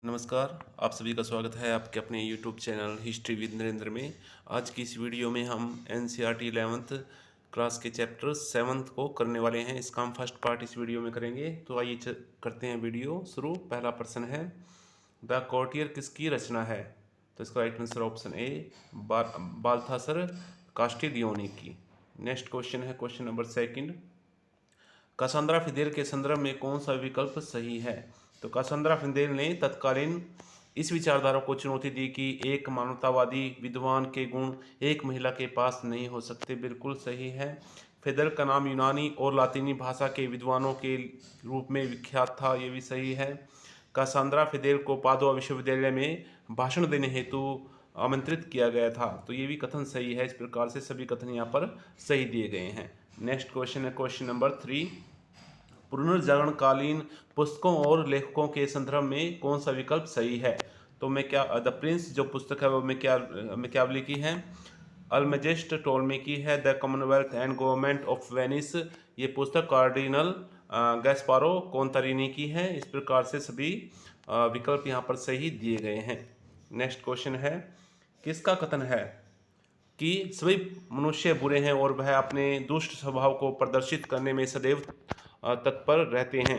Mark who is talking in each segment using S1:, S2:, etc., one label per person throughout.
S1: नमस्कार, आप सभी का स्वागत है आपके अपने YouTube channel history with Narendra में। आज की इस वीडियो में हम एनसीईआरटी 11th क्लास के चैप्टर 7th को करने वाले हैं। इसका हम फर्स्ट पार्ट इस वीडियो में करेंगे। तो आइए करते हैं वीडियो शुरू। पहला प्रश्न है, द कॉर्टियर किसकी रचना है? तो इसका राइट आंसर ऑप्शन ए बाल्थासर कास्टिलियोनी की। नेक्स्ट क्वेश्चन है क्वेश्चन नंबर सेकंड, कासांद्रा फिदेल के संदर्भ में कौन सा विकल्प सही है? तो कासांद्रा फिदेल ने तत्कालीन इस विचारधारा को चुनौती दी कि एक मानवतावादी विद्वान के गुण एक महिला के पास नहीं हो सकते। बिल्कुल सही है। फिदेल का नाम यूनानी और लातीनी भाषा के विद्वानों के रूप में विख्यात था, ये भी सही है। कासांद्रा फिदेल को पादुआ विश्वविद्यालय में भाषण देने हेतु आमंत्रित किया गया था, तो ये भी कथन सही है। इस प्रकार से सभी कथन यहाँ पर सही दिए गए हैं। नेक्स्ट क्वेश्चन है क्वेश्चन नंबर 3, पुनर्जागरणकालीन पुस्तकों और लेखकों के संदर्भ में कौन सा विकल्प सही है? तो मैं क्या द प्रिंस जो पुस्तक है वो मैकियावेली की है। अल्मजेस्ट टोल्मी की है। The Commonwealth and government of Venice, ये पुस्तक कार्डिनल गैस्पारो कोंतारिनी की है। इस प्रकार से सभी विकल्प यहाँ पर सही दिए गए हैं। नेक्स्ट क्वेश्चन है, किसका कथन है कि सभी मनुष्य बुरे हैं और वह अपने दुष्ट स्वभाव को प्रदर्शित करने में सदैव तत्पर रहते हैं,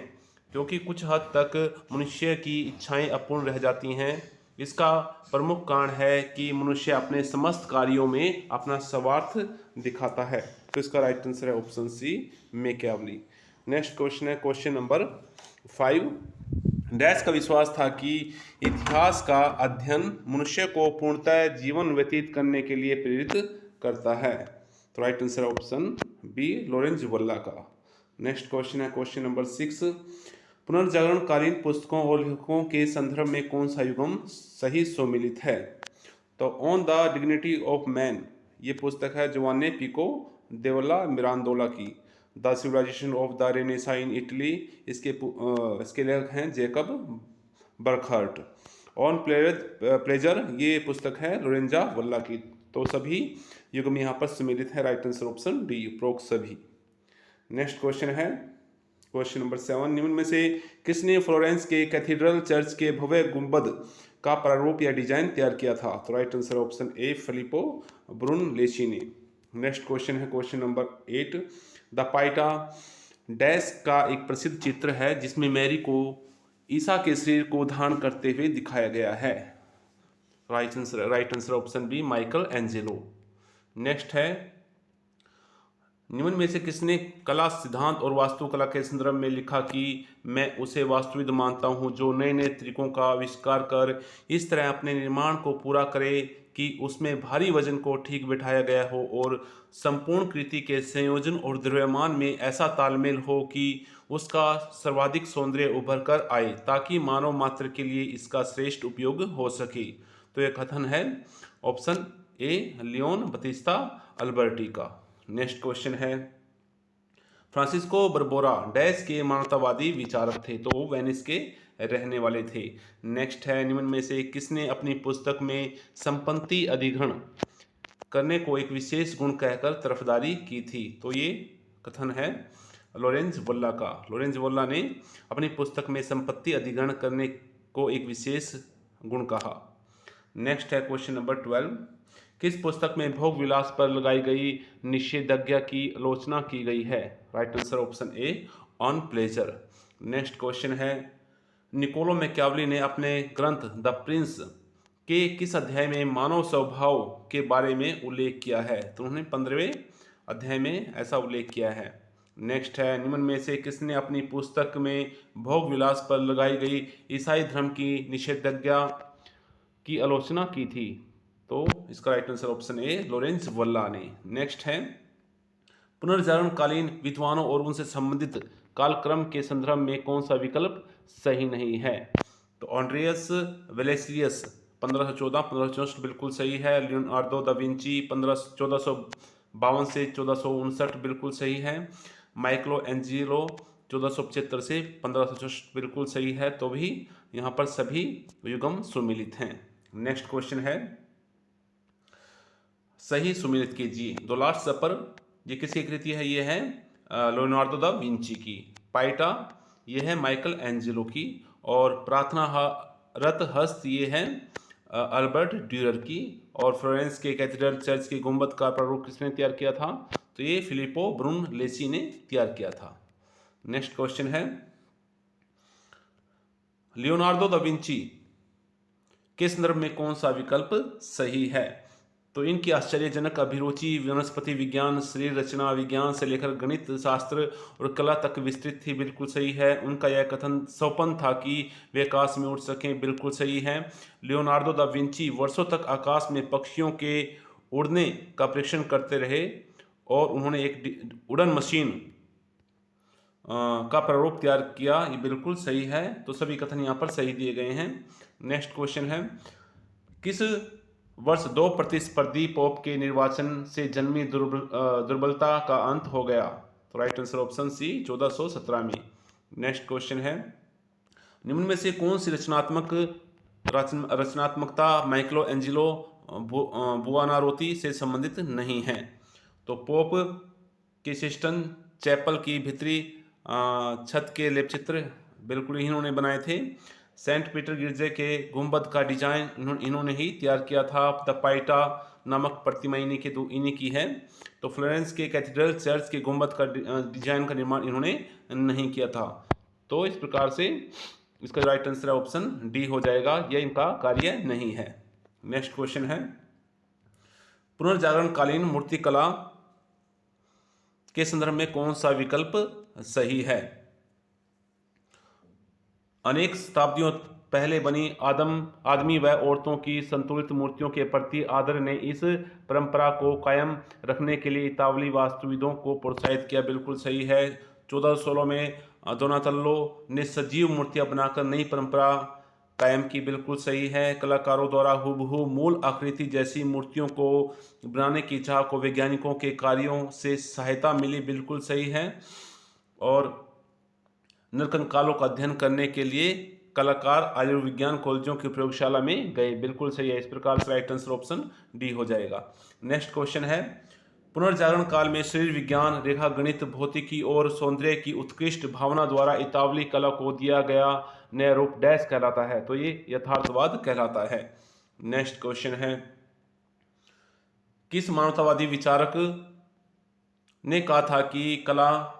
S1: क्योंकि कुछ हद तक मनुष्य की इच्छाएं अपूर्ण रह जाती हैं। इसका प्रमुख कारण है कि मनुष्य अपने समस्त कार्यों में अपना स्वार्थ दिखाता है। तो इसका राइट आंसर है option C, Machiavelli. Next question है क्वेश्चन नंबर 5, डैश का विश्वास था कि इतिहास का अध्ययन मनुष्य को पूर्णतः जीवन व्यतीत करने के लिए प्रेरित करता है। तो right answer option B, Lawrence Valla का। नेक्स्ट क्वेश्चन है क्वेश्चन नंबर 6, पुनर्जागरणकालीन पुस्तकों और लेखकों के संदर्भ में कौन सा युगम सही सम्मिलित है? तो on the dignity of man, ये पुस्तक है जोवाने पिको देवला मिरांडोला की। The civilisation of the Renaissance in Italy, इसके लेखक हैं जेकब बर्कहर्ट। ऑन प्लेजर, ये पुस्तक है लोरेंजा वल्ला की। तो सभी युग्म यहाँ पर सम्मिलित है। राइट आंसर ऑप्शन डी, उपरोक्त सभी। नेक्स्ट क्वेश्चन है क्वेश्चन नंबर 7, निम्न में से किसने फ्लोरेंस के कैथीड्रल चर्च के भव्य गुंबद का प्रारूप या डिजाइन तैयार किया था? तो right answer option A, Filippo Brunelleschi ने। नेक्स्ट क्वेश्चन है question number 8, the Pieta dash का एक प्रसिद्ध चित्र है जिसमें मैरी को ईसा के शरीर को धारण करते हुए दिखाया गया है। Right answer option B, Michelangelo. Next है, निम्न में से किसने कला सिद्धांत और वास्तुकला के संदर्भ में लिखा कि मैं उसे वास्तुविद मानता हूँ जो नए नए तरीकों का आविष्कार कर इस तरह अपने निर्माण को पूरा करे कि उसमें भारी वजन को ठीक बिठाया गया हो और संपूर्ण कृति के संयोजन और द्रव्यमान में ऐसा तालमेल हो कि उसका सर्वाधिक सौंदर्य उभर कर आए ताकि मानव मात्र के लिए इसका श्रेष्ठ उपयोग हो सके। तो यह कथन है ऑप्शन ए, लियोन बतिस्ता अल्बर्टी का। नेक्स्ट क्वेश्चन है, फ्रांसिस्को बर्बोरा डैश के मानवतावादी विचारक थे? तो वो वेनिस के रहने वाले थे। नेक्स्ट है, निम्न में से किसने अपनी पुस्तक में संपत्ति अधिग्रहण करने को एक विशेष गुण कहकर तरफदारी की थी? तो ये कथन है लॉरेंस वल्ला का। लॉरेंस वल्ला ने अपनी पुस्तक में संपत्ति अधिग्रहण करने को एक विशेष गुण कहा। नेक्स्ट है क्वेश्चन नंबर 12, किस पुस्तक में भोग विलास पर लगाई गई निषेधाज्ञा की आलोचना की गई है? Right answer option A, on pleasure. Next question है, निकोलो मैकियावेली ने अपने ग्रंथ द प्रिंस के किस अध्याय में मानव स्वभाव के बारे में उल्लेख किया है? तो उन्होंने 15वें अध्याय में ऐसा उल्लेख किया है। नेक्स्ट है, निम्न में से किसने अपनी पुस्तक में भोग विलास पर लगाई गई ईसाई धर्म की निषेधाज्ञा की आलोचना की थी? तो इसका राइट आंसर ऑप्शन ए, लॉरेंस वल्ला ने। नेक्स्ट है, पुनर्जागरणकालीन विद्वानों और उनसे संबंधित कालक्रम के संदर्भ में कौन सा विकल्प सही नहीं है? तो ऑन्ड्रियस वेलेसियस 1514-1564 बिल्कुल सही है। लियोनार्डो दा विंची 1452 से 1459 बिल्कुल सही है। माइकलो एंजिलो 1475 से 1564 बिल्कुल सही है। तो भी यहाँ पर सभी युगम सुमिलित हैं। नेक्स्ट क्वेश्चन है, सही सुमिलित कीजिए। द लास्ट सपर, ये किसकी कृति है? ये है लियोनार्डो दा विंची की। पाइटा, ये है माइकल एंजेलो की। और प्रार्थना रत हस्त ये है अल्बर्ट ड्यूरर की। और फ्लोरेंस के कैथेड्रल चर्च के गुंबद का प्रारूप किसने तैयार किया था? तो ये फिलिपो ब्रूनलेसी ने तैयार किया था। नेक्स्ट क्वेश्चन है, लियोनार्डो दा विंची के संदर्भ में कौन सा विकल्प सही है? तो इनकी आश्चर्यजनक अभिरुचि वनस्पति विज्ञान, शरीर रचना विज्ञान से लेकर गणित शास्त्र और कला तक विस्तृत थी, बिल्कुल सही है। उनका यह कथन सपन था कि वे आकाश में उड़ सकें, बिल्कुल सही है। लियोनार्डो दा विंची वर्षों तक आकाश में पक्षियों के उड़ने का परीक्षण करते रहे और उन्होंने एक उड़न मशीन का प्रारूप तैयार किया, ये बिल्कुल सही है। तो सभी कथन यहाँ पर सही दिए गए हैं। नेक्स्ट क्वेश्चन है, किस वर्ष 2 प्रतिस्पर्धी पोप के निर्वाचन से जन्मी दुर्बलता का अंत हो गया? तो राइट आंसर ऑप्शन सी 1417 में। नेक्स्ट क्वेश्चन है, निम्न में से कौन सी रचनात्मकता माइकलो एंजिलो बुआनारोती से संबंधित नहीं है? तो पोप के सिस्टन चैपल की भीतरी छत के लेप चित्र बिल्कुल इन्होंने बनाए थे। सेंट पीटर गिरजे के गुंबद का डिजाइन इन्होंने ही तैयार किया था। द पाइटा नामक प्रतिमा इन्हीं की है। तो फ्लोरेंस के कैथेड्रल चर्च के गुंबद का डिजाइन का निर्माण इन्होंने नहीं किया था। तो इस प्रकार से इसका राइट आंसर ऑप्शन डी हो जाएगा, यह इनका कार्य नहीं है। नेक्स्ट क्वेश्चन है, पुनर्जागरण कालीन मूर्तिकला के संदर्भ में कौन सा विकल्प सही है? अनेक शताब्दियों पहले बनी आदमी व औरतों की संतुलित मूर्तियों के प्रति आदर ने इस परंपरा को कायम रखने के लिए इतावली वास्तुविदों को प्रोत्साहित किया, बिल्कुल सही है। 1416 में दोनातल्लो ने सजीव मूर्तियां बनाकर नई परंपरा कायम की, बिल्कुल सही है। कलाकारों द्वारा हूबहू मूल आकृति जैसी मूर्तियों को बनाने की चाह को वैज्ञानिकों के कार्यों से सहायता मिली, बिल्कुल सही है। और नरकंकालों का अध्ययन करने के लिए कलाकार आयुर्विज्ञान कॉलेजों की प्रयोगशाला में गए, बिल्कुल सही है। इस प्रकार से राइट आंसर ऑप्शन डी हो जाएगा। नेक्स्ट क्वेश्चन है, पुनर्जागरण काल में शरीर विज्ञान, रेखा गणित, भौतिकी और सौंदर्य की उत्कृष्ट भावना द्वारा इतावली कला को दिया गया नया रूप डैश कहलाता है? तो ये यथार्थवाद कहलाता है। नेक्स्ट क्वेश्चन है, किस मानवतावादी विचारक ने कहा था कि कला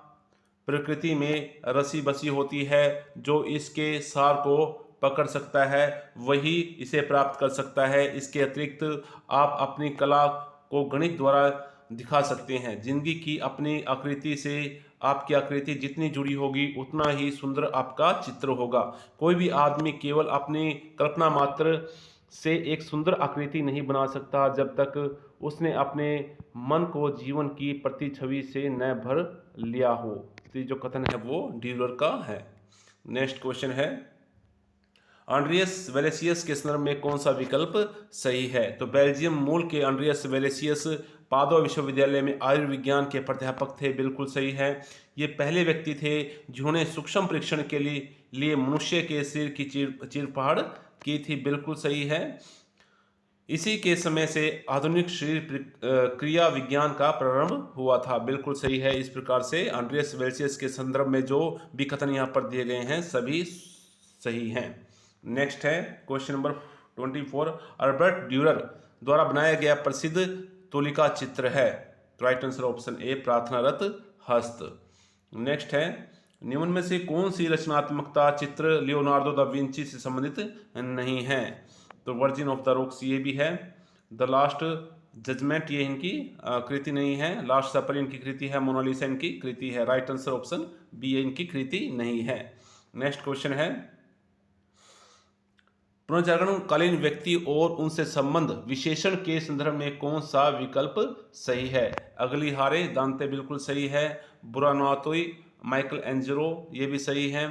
S1: प्रकृति में रसी बसी होती है, जो इसके सार को पकड़ सकता है वही इसे प्राप्त कर सकता है। इसके अतिरिक्त आप अपनी कला को गणित द्वारा दिखा सकते हैं। जिंदगी की अपनी आकृति से आपकी आकृति जितनी जुड़ी होगी उतना ही सुंदर आपका चित्र होगा। कोई भी आदमी केवल अपनी कल्पना मात्र से एक सुंदर आकृति नहीं बना सकता जब तक उसने अपने मन को जीवन की प्रतिछवि से न भर लिया हो। तो जो कथन है वो ड्यूलर का है। नेक्स्ट क्वेश्चन है, आंड्रियस वेलेसियस के संदर्भ में कौन सा विकल्प सही है? तो बेल्जियम मूल के आंड्रियस वेलेसियस पादुआ विश्वविद्यालय में आयुर्विज्ञान के प्राध्यापक थे, बिल्कुल सही है। ये पहले व्यक्ति थे जिन्होंने सूक्ष्म परीक्षण के लिए मनुष्य के सिर की चीरफाड़ की थी, बिल्कुल सही है। इसी के समय से आधुनिक शरीर क्रिया विज्ञान का प्रारंभ हुआ था, बिल्कुल सही है। इस प्रकार से आंड्रियस वेलेसियस के संदर्भ में जो भी कथन यहाँ पर दिए गए हैं सभी सही हैं। नेक्स्ट है क्वेश्चन नंबर 24, अल्बर्ट ड्यूरर द्वारा बनाया गया प्रसिद्ध तुलिका चित्र है? तो राइट आंसर ऑप्शन ए प्रार्थनारत हस्त। नेक्स्ट है, निम्न में से कौन सी रचनात्मकता चित्र लियोनार्डो दा विंची से संबंधित नहीं है? तो वर्जिन ऑफ द रॉक्स ये भी है। द लास्ट जजमेंट ये इनकी कृति नहीं है। लास्ट सपर इनकी कृति है। मोनालिसा इनकी कृति है। राइट आंसर ऑप्शन बी इनकी कृति नहीं है। नेक्स्ट क्वेश्चन है, पुनर्जागरण कालीन व्यक्ति और उनसे संबंध विशेषण के संदर्भ में कौन सा विकल्प सही है? अग्लिहारे दांते बिल्कुल सही है। बुरानातोई माइकल एंजेलो ये भी सही है।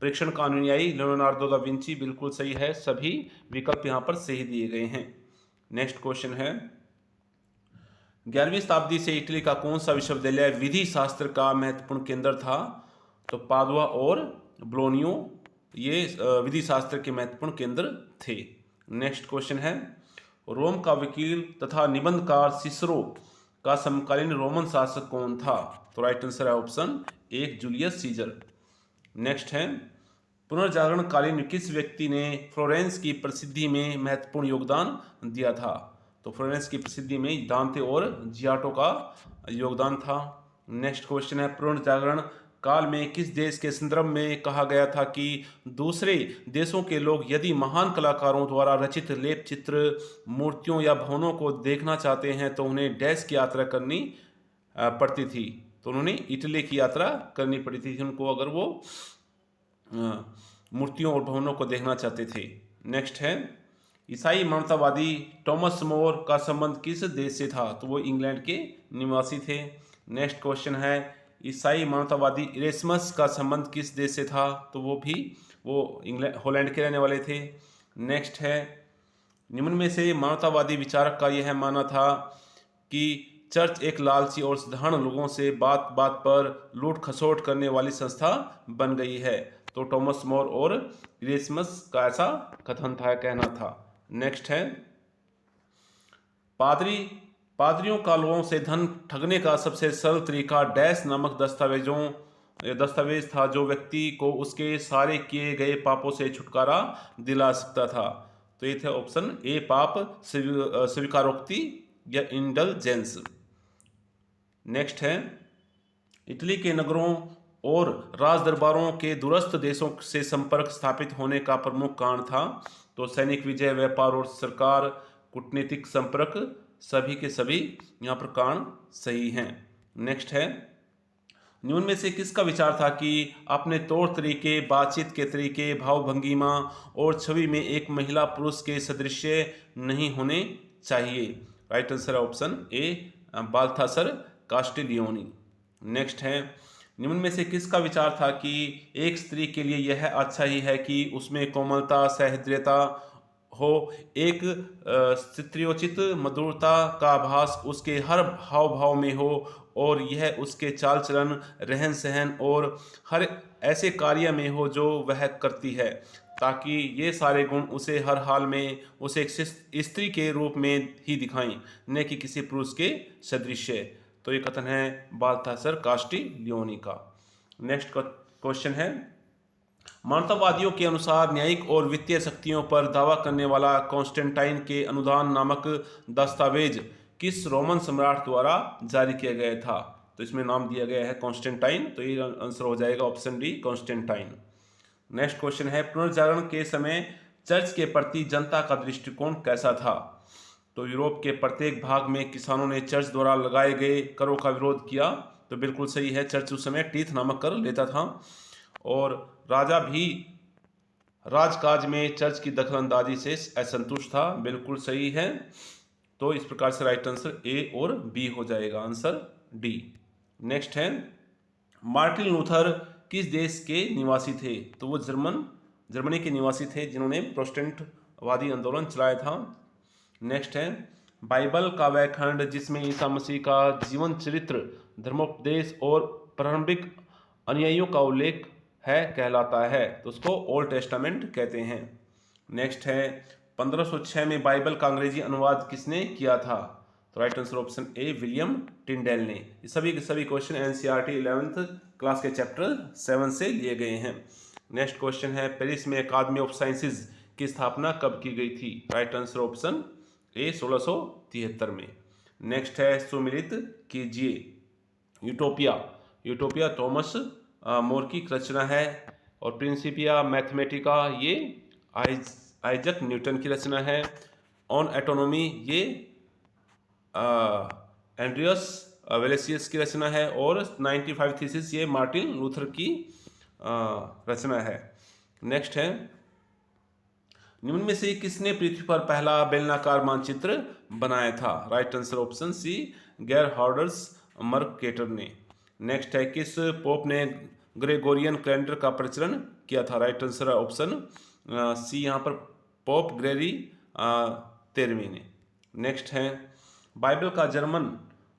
S1: परीक्षण का अनुयायी लियोनार्डो दा विंची बिल्कुल सही है। सभी विकल्प यहाँ पर सही दिए गए हैं। नेक्स्ट क्वेश्चन है, 11वीं शताब्दी से इटली का कौन सा विश्वविद्यालय विधि शास्त्र का महत्वपूर्ण केंद्र था? तो पादुआ और ब्लोनियो ये विधि शास्त्र के महत्वपूर्ण केंद्र थे। नेक्स्ट क्वेश्चन है, रोम का वकील तथा निबंधकार सिसरो का समकालीन रोमन शासक कौन था? तो राइट आंसर है option A Julius Caesar. Next है, पुनर्जागरणकालीन किस व्यक्ति ने फ्लोरेंस की प्रसिद्धि में महत्वपूर्ण योगदान दिया था? तो फ्लोरेंस की प्रसिद्धि में दांते और जियाटो का योगदान था। नेक्स्ट क्वेश्चन है, पुनर्जागरण काल में किस देश के संदर्भ में कहा गया था कि दूसरे देशों के लोग यदि महान कलाकारों द्वारा रचित लेप चित्र, मूर्तियों या भवनों को देखना चाहते हैं तो उन्हें डैश की यात्रा करनी पड़ती थी? तो उन्होंने इटली की यात्रा करनी पड़ी थी उनको, अगर वो मूर्तियों और भवनों को देखना चाहते थे। नेक्स्ट है, ईसाई मानवतावादी टॉमस मोर का संबंध किस देश से था? तो वो इंग्लैंड के निवासी थे। नेक्स्ट क्वेश्चन है, ईसाई मानवतावादी इरेस्मस का संबंध किस देश से था? तो वो इंग्लैंड हॉलैंड के रहने वाले थे। नेक्स्ट है, निम्न में से मानवतावादी विचारक का यह मानना था कि चर्च एक लालची और साधारण लोगों से बात बात पर लूट खसोट करने वाली संस्था बन गई है? तो टॉमस मोर और इरेस्मस का ऐसा कथन था, कहना था। नेक्स्ट है, पादरियों का लोगों से धन ठगने का सबसे सरल तरीका डैश नामक दस्तावेज था जो व्यक्ति को उसके सारे किए गए पापों से छुटकारा दिला सकता था? तो ये थे ऑप्शन ए, पाप स्वीकारोक्ति या इंडलजेंस। नेक्स्ट है, इटली के नगरों और राज दरबारों के दूरस्थ देशों से संपर्क स्थापित होने का प्रमुख कारण था? तो सैनिक विजय, व्यापार और सरकार, कूटनीतिक संपर्क, सभी के सभी यहाँ पर कारण सही हैं। नेक्स्ट है, निम्न में से किसका विचार था कि अपने तौर तरीके, बातचीत के तरीके, भाव भंगिमा और छवि में एक महिला पुरुष के सदृश्य नहीं होने चाहिए? राइट आंसर है ऑप्शन ए, बाल्थासर कास्टिलियोनी। नेक्स्ट है, निम्न में से किसका विचार था कि एक स्त्री के लिए यह अच्छा ही है कि उसमें कोमलता, सहृदयता हो, एक स्त्रियोचित मधुरता का आभास उसके हर हाव भाव में हो और यह उसके चाल चलन, रहन सहन और हर ऐसे कार्य में हो जो वह करती है, ताकि ये सारे गुण उसे हर हाल में उसे एक स्त्री के रूप में ही दिखाएं, न कि किसी पुरुष के सदृश्य। तो ये कथन है बाल्थासर कास्टिलियोनी का। नेक्स्ट क्वेश्चन है, मानवतावादियों के अनुसार न्यायिक और वित्तीय शक्तियों पर दावा करने वाला कॉन्स्टेंटाइन के अनुदान नामक दस्तावेज किस रोमन सम्राट द्वारा जारी किया गया था? तो इसमें नाम दिया गया है कॉन्स्टेंटाइन, तो ये आंसर हो जाएगा option D, Constantine. Next question है, पुनर्जागरण के समय चर्च के प्रति जनता का दृष्टिकोण कैसा था? तो यूरोप के प्रत्येक भाग में किसानों ने चर्च द्वारा लगाए गए करों का विरोध किया। तो बिल्कुल सही है, चर्च उस समय टीथ नामक कर लेता था और राजा भी राजकाज में चर्च की दखलंदाजी से असंतुष्ट था। बिल्कुल सही है। तो इस प्रकार से राइट आंसर ए और बी हो जाएगा, आंसर डी। नेक्स्ट है, मार्टिन लूथर किस देश के निवासी थे? तो वो जर्मनी के निवासी थे जिन्होंने प्रोटेस्टेंटवादी आंदोलन चलाया था। नेक्स्ट है, बाइबल का वह खंड जिसमें ईसा मसीह का जीवन चरित्र, धर्मोपदेश और प्रारंभिक अनुयायियों का उल्लेख है कहलाता है? तो उसको ओल्ड टेस्टामेंट कहते हैं। नेक्स्ट है, 1506 में बाइबल का अंग्रेजी अनुवाद किसने किया था? तो right answer option A, William Tyndale ने। ये सभी के सभी क्वेश्चन एनसीईआरटी 11th क्लास के चैप्टर 7 से लिए गए हैं। नेक्स्ट क्वेश्चन है, पेरिस में अकादमी ऑफ साइंसेज की स्थापना कब की गई थी? राइट आंसर ऑप्शन ए, 1673 में। नेक्स्ट है, सुमिलित कीजिए। यूटोपिया थॉमस मोर की रचना है और प्रिंसिपिया मैथमेटिका ये आइजक न्यूटन की रचना है। ऑन एटोनॉमी ये एंड्रियस वेलेसियस की रचना है और 95 थीसिस ये मार्टिन लूथर की रचना है। नेक्स्ट है, निम्न में से किसने पृथ्वी पर पहला बेलनाकार मानचित्र बनाया था? Right answer option C, Gerardus Mercator ने। नेक्स्ट है, किस पोप ने ग्रेगोरियन कैलेंडर का प्रचलन किया था? राइट आंसर है ऑप्शन सी, यहाँ पर पोप ग्रेगरी 13वें ने। नेक्स्ट है, बाइबल का जर्मन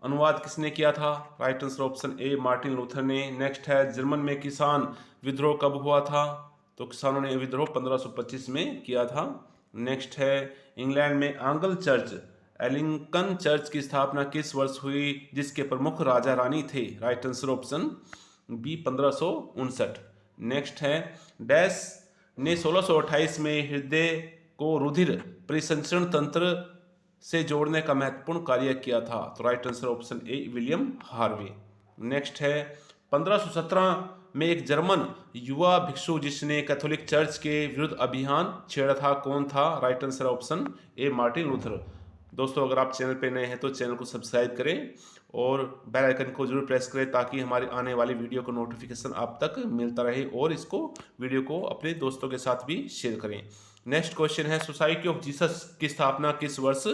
S1: अनुवाद किसने किया था? राइट आंसर ऑप्शन ए, मार्टिन लूथर ने। नेक्स्ट है, जर्मन में किसान विद्रोह कब हुआ था? तो किसानों ने विद्रोह 1525 में किया था। नेक्स्ट है, इंग्लैंड में आंगल चर्च एलिंगटन चर्च की स्थापना किस वर्ष हुई जिसके प्रमुख राजा रानी थे? Right answer option B, 1559। Next है, डैश ने 1628 में हृदय को रुधिर परिसंचरण तंत्र से जोड़ने का महत्वपूर्ण कार्य किया था? तो right answer option A William Harvey. Next है 1517 में एक जर्मन युवा भिक्षु जिसने कैथोलिक चर्च के विरुद्ध अभियान छेड़ा था, कौन था? राइट आंसर ऑप्शन ए मार्टिन लूथर। दोस्तों अगर आप चैनल पे नए हैं तो चैनल को सब्सक्राइब करें और बेल आइकन को जरूर प्रेस करें ताकि हमारे आने वाली वीडियो का नोटिफिकेशन आप तक मिलता रहे, और इसको वीडियो को अपने दोस्तों के साथ भी शेयर करें। नेक्स्ट क्वेश्चन है सोसाइटी ऑफ जीसस की स्थापना किस वर्ष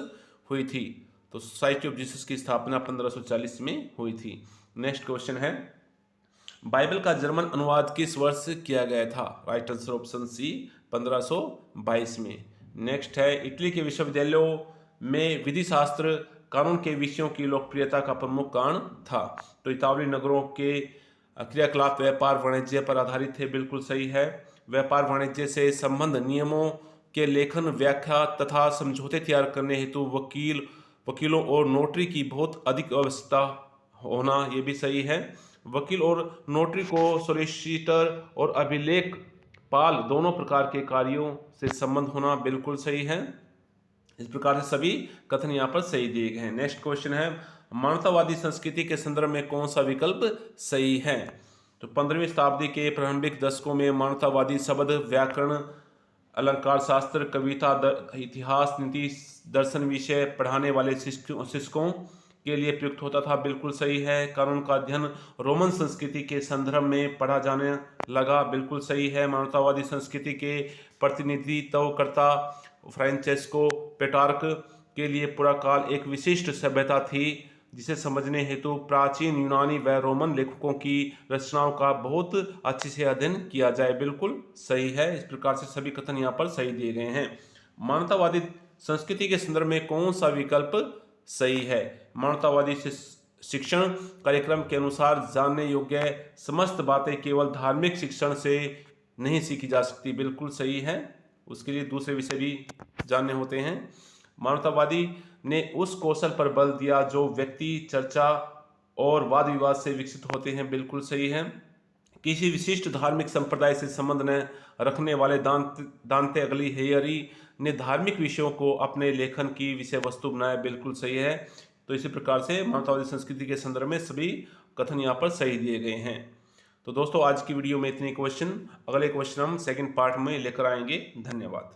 S1: हुई थी? तो सोसाइटी ऑफ जीसस की स्थापना 1540 में हुई थी। नेक्स्ट क्वेश्चन है बाइबल का जर्मन अनुवाद किस वर्ष किया गया था? राइट आंसर ऑप्शन सी 1522 में। नेक्स्ट है इटली के विश्वविद्यालयों में विधि शास्त्र कानून के विषयों की लोकप्रियता का प्रमुख कारण था? तो इतालवी नगरों के क्रियाकलाप व्यापार वाणिज्य पर आधारित थे, बिल्कुल सही है। व्यापार वाणिज्य से संबंध नियमों के लेखन, व्याख्या तथा समझौते तैयार करने हेतु वकीलों और नोटरी की बहुत अधिक आवश्यकता होना, ये भी सही है। वकील और नोटरी को सॉलिसिटर और अभिलेख पाल दोनों प्रकार के कार्यों से संबंध होना, बिल्कुल सही है। इस प्रकार से सभी कथन यहाँ पर सही दिए गए हैं। नेक्स्ट क्वेश्चन है मानवतावादी संस्कृति के संदर्भ में कौन सा विकल्प सही है? तो 15वीं शताब्दी के प्रारंभिक दशकों में मानवतावादी शब्द व्याकरण, अलंकार शास्त्र, कविता, इतिहास, नीति, दर्शन विषय पढ़ाने वाले शिक्षकों के लिए प्रयुक्त होता था, बिल्कुल सही है। कानून का अध्ययन रोमन संस्कृति के संदर्भ में पढ़ा जाने लगा, बिल्कुल सही है। मानवतावादी संस्कृति के प्रतिनिधित्वकर्ता फ्रांचेस्को पेट्रार्क के लिए पूरा काल एक विशिष्ट सभ्यता थी जिसे समझने हेतु प्राचीन यूनानी व रोमन लेखकों की रचनाओं का बहुत अच्छे से अध्ययन किया जाए, बिल्कुल सही है। इस प्रकार से सभी कथन यहाँ पर सही दिए गए हैं। मानवतावादी संस्कृति के संदर्भ में कौन सा विकल्प सही है? मानवतावादी शिक्षण कार्यक्रम के अनुसार जानने योग्य समस्त बातें केवल धार्मिक शिक्षण से नहीं सीखी जा सकती, बिल्कुल सही है। उसके लिए दूसरे विषय भी जानने होते हैं। मानवतावादी ने उस कौशल पर बल दिया जो व्यक्ति चर्चा और वाद विवाद से विकसित होते हैं, बिल्कुल सही है। किसी विशिष्ट धार्मिक संप्रदाय से संबंध न रखने वाले दांते अग्लिहेरी ने धार्मिक विषयों को अपने लेखन की विषय वस्तु बनाया, बिल्कुल सही है। तो इसी प्रकार से मानवतावादी संस्कृति के संदर्भ में सभी कथन यहाँ पर सही दिए गए हैं। तो दोस्तों आज की वीडियो में इतने क्वेश्चन, अगले क्वेश्चन हम सेकंड पार्ट में लेकर आएंगे। धन्यवाद।